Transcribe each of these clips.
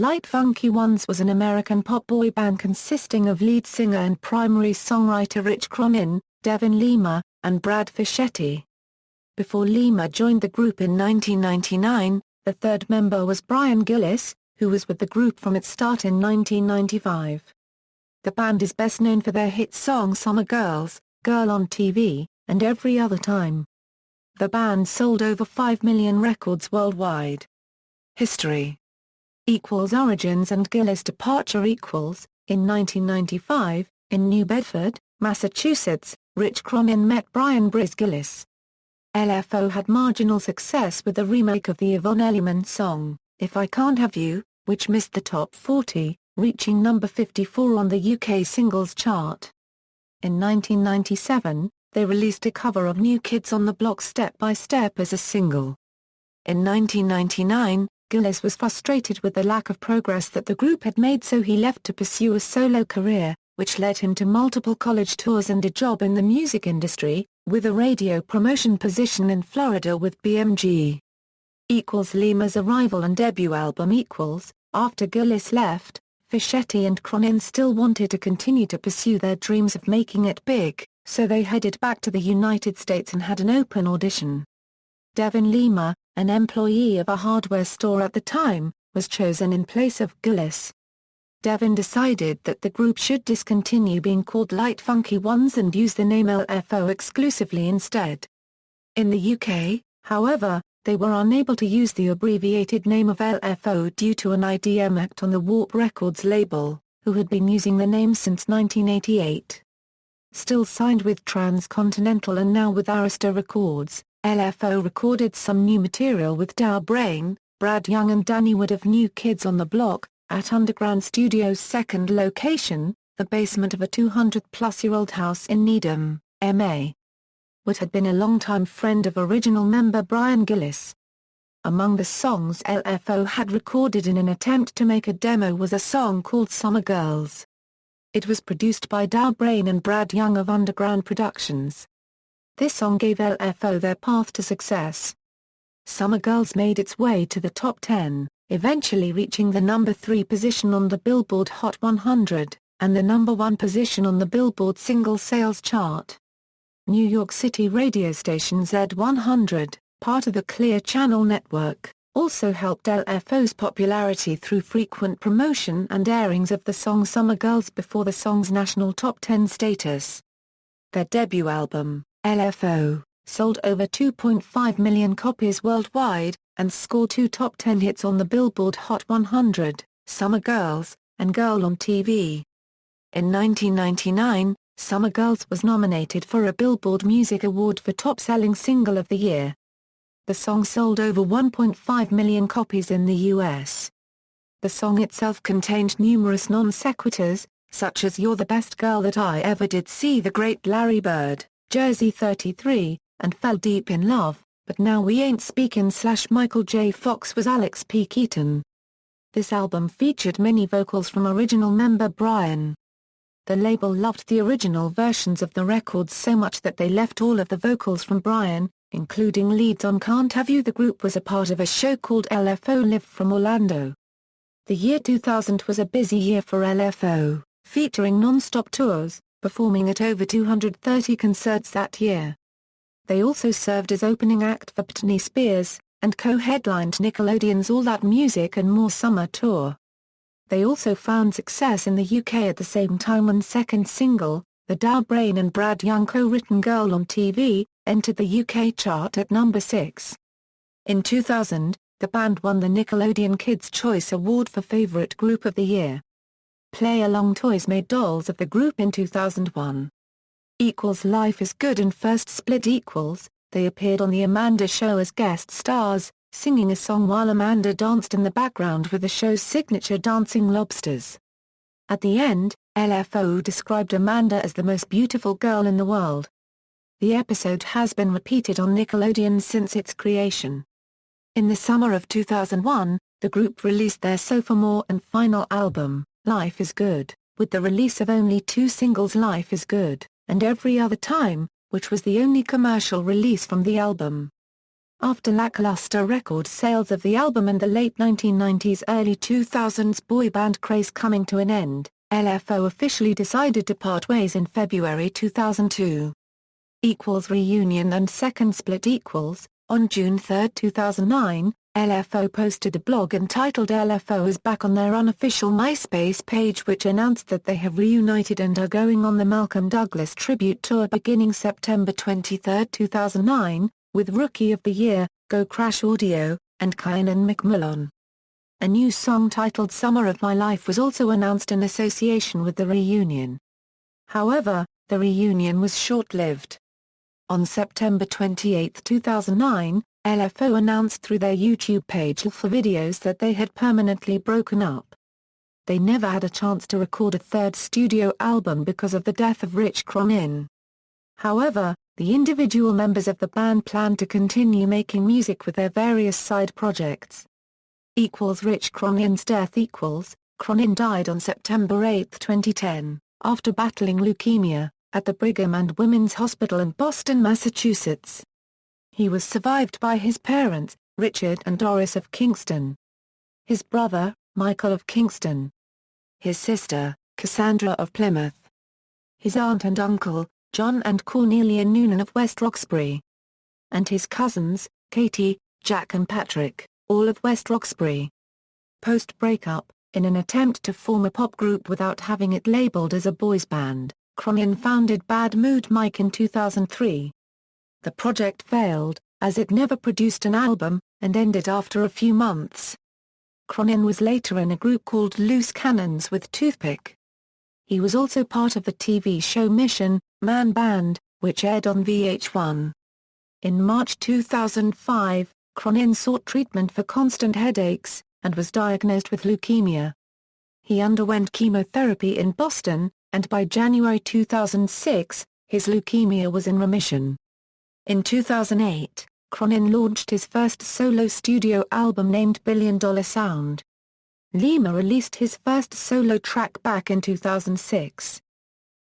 Lyte Funkie Ones was an American pop boy band consisting of lead singer and primary songwriter Rich Cronin, Devin Lima, and Brad Fischetti. Before Lima joined the group in 1999, the third member was Brian Gillis, who was with the group from its start in 1995. The band is best known for their hit song Summer Girls, Girl on TV, and Every Other Time. The band sold over 5 million records worldwide. History Origins and Gillis' departure. In 1995, in New Bedford, Massachusetts, Rich Cronin met Brian Gillis. LFO had marginal success with the remake of the Yvonne Elliman song, If I Can't Have You, which missed the top 40, reaching number 54 on the UK singles chart. In 1997, they released a cover of New Kids on the Block Step by Step as a single. In 1999, Gillis was frustrated with the lack of progress that the group had made, so he left to pursue a solo career, which led him to multiple college tours and a job in the music industry, with a radio promotion position in Florida with BMG. Lima's arrival and debut album After Gillis left, Fischetti and Cronin still wanted to continue to pursue their dreams of making it big, so they headed back to the United States and had an open audition. Devin Lima, an employee of a hardware store at the time, was chosen in place of Gillis. Devin decided that the group should discontinue being called Lyte Funkie Ones and use the name LFO exclusively instead. In the UK, however, they were unable to use the abbreviated name of LFO due to an IDM act on the Warp Records label, who had been using the name since 1988. Still signed with Transcontinental and now with Arista Records, LFO recorded some new material with Dow Brain, Brad Young and Danny Wood of New Kids on the Block, at Underground Studios' second location, the basement of a 200-plus-year-old house in Needham, MA. Wood had been a longtime friend of original member Brian Gillis. Among the songs LFO had recorded in an attempt to make a demo was a song called Summer Girls. It was produced by Dow Brain and Brad Young of Underground Productions. This song gave LFO their path to success. Summer Girls made its way to the top 10, eventually reaching the number 3 position on the Billboard Hot 100, and the number 1 position on the Billboard Single Sales chart. New York City radio station Z100, part of the Clear Channel network, also helped LFO's popularity through frequent promotion and airings of the song Summer Girls before the song's national top 10 status. Their debut album, LFO, sold over 2.5 million copies worldwide, and scored 2 top 10 hits on the Billboard Hot 100, Summer Girls, and Girl on TV. In 1999, Summer Girls was nominated for a Billboard Music Award for Top Selling Single of the Year. The song sold over 1.5 million copies in the US. The song itself contained numerous non-sequiturs, such as You're the Best Girl That I Ever Did See the Great Larry Bird, Jersey 33, and Fell Deep in Love, But Now We Ain't Speakin' / Michael J. Fox Was Alex P. Keaton. This album featured many vocals from original member Brian. The label loved the original versions of the records so much that they left all of the vocals from Brian, including leads on Can't Have You. The group was a part of a show called LFO Live from Orlando. The year 2000 was a busy year for LFO, featuring non-stop tours, performing at over 230 concerts that year. They also served as opening act for Britney Spears, and co-headlined Nickelodeon's All That Music and More summer tour. They also found success in the UK at the same time when second single, the Dow Brain and Brad Young co-written Girl on TV, entered the UK chart at number 6. In 2000, the band won the Nickelodeon Kids' Choice Award for Favorite Group of the Year. Play Along Toys made dolls of the group in 2001. Life is Good and First Split they appeared on The Amanda Show as guest stars, singing a song while Amanda danced in the background with the show's signature Dancing Lobsters. At the end, LFO described Amanda as the most beautiful girl in the world. The episode has been repeated on Nickelodeon since its creation. In the summer of 2001, the group released their sophomore and final album, Life is Good, with the release of only 2 singles, Life is Good, and Every Other Time, which was the only commercial release from the album. After lackluster record sales of the album and the late 1990s-early 2000s boy band craze coming to an end, LFO officially decided to part ways in February 2002. Reunion and second split. On June 3, 2009, LFO posted a blog entitled LFO is back on their unofficial MySpace page, which announced that they have reunited and are going on the Malcolm Douglas tribute tour beginning September 23, 2009, with Rookie of the Year, Go Crash Audio, and Kiernan McMullen. A new song titled Summer of My Life was also announced in association with the reunion. However, the reunion was short-lived. On September 28, 2009, LFO announced through their YouTube page LFO videos that they had permanently broken up. They never had a chance to record a third studio album because of the death of Rich Cronin. However, the individual members of the band planned to continue making music with their various side projects. Rich Cronin's death. Cronin died on September 8, 2010, after battling leukemia, at the Brigham and Women's Hospital in Boston, Massachusetts. He was survived by his parents, Richard and Doris of Kingston, his brother, Michael of Kingston, his sister, Cassandra of Plymouth, his aunt and uncle, John and Cornelia Noonan of West Roxbury, and his cousins, Katie, Jack and Patrick, all of West Roxbury. Post-breakup, in an attempt to form a pop group without having it labeled as a boys band, Cronin founded Bad Mood Mike in 2003. The project failed, as it never produced an album, and ended after a few months. Cronin was later in a group called Loose Cannons with Toothpick. He was also part of the TV show Mission, Man Band, which aired on VH1. In March 2005, Cronin sought treatment for constant headaches, and was diagnosed with leukemia. He underwent chemotherapy in Boston, and by January 2006, his leukemia was in remission. In 2008, Cronin launched his first solo studio album named $1 Billion Sound. Lima released his first solo track back in 2006.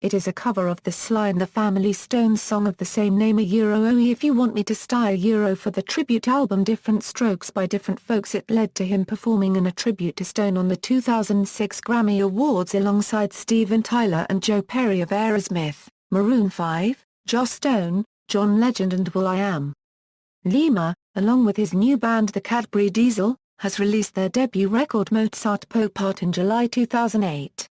It is a cover of the Sly and the Family Stone song of the same name. If You Want Me to Stay. For the tribute album Different Strokes by Different Folks, it led to him performing in a tribute to Stone on the 2006 Grammy Awards alongside Steven Tyler and Joe Perry of Aerosmith, Maroon 5, Joss Stone, John Legend and will.i.am. Lima, along with his new band the Cadbury Diesel, has released their debut record Mozart Pop Art in July 2008.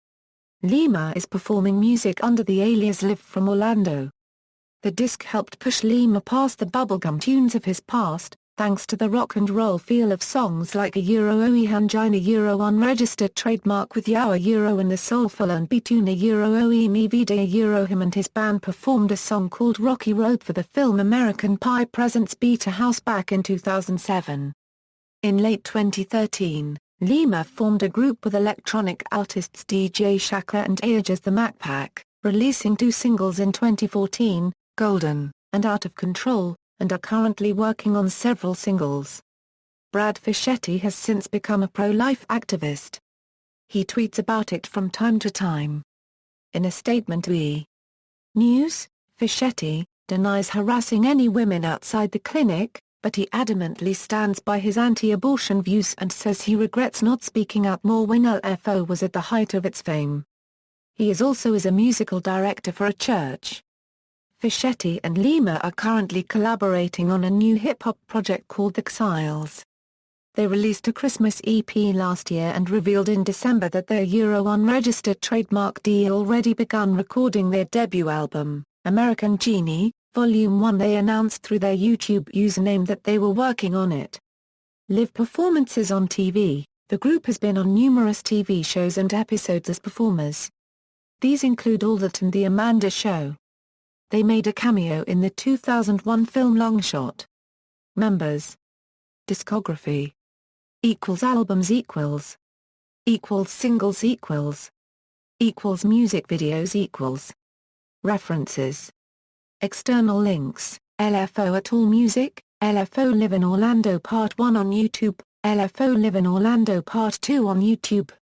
Lima is performing music under the alias Live from Orlando. The disc helped push Lima past the bubblegum tunes of his past, thanks to the rock and roll feel of songs like Oe Hangina unregistered trademark with Yawa and the soulful and beat-tuna Oe Mi Vida. Him and his band performed a song called Rocky Road for the film American Pie presents Beta House back in 2007. In late 2013, Lima formed a group with electronic artists DJ Shaka and Age as the MacPack, releasing 2 singles in 2014, Golden, and Out of Control, and are currently working on several singles. Brad Fischetti has since become a pro-life activist. He tweets about it from time to time. In a statement to E! News, Fischetti denies harassing any women outside the clinic, but he adamantly stands by his anti-abortion views and says he regrets not speaking out more when LFO was at the height of its fame. He is also a musical director for a church. Fischetti and Lima are currently collaborating on a new hip-hop project called The Exiles. They released a Christmas EP last year and revealed in December that their unregistered trademark D already begun recording their debut album, American Genie, Volume 1. They announced through their YouTube username that they were working on it. Live performances on TV. The group has been on numerous TV shows and episodes as performers. These include All That and The Amanda Show. They made a cameo in the 2001 film Longshot. Members. Discography. Albums singles music videos References. External links, LFO at All Music, LFO Live in Orlando Part 1 on YouTube, LFO Live in Orlando Part 2 on YouTube.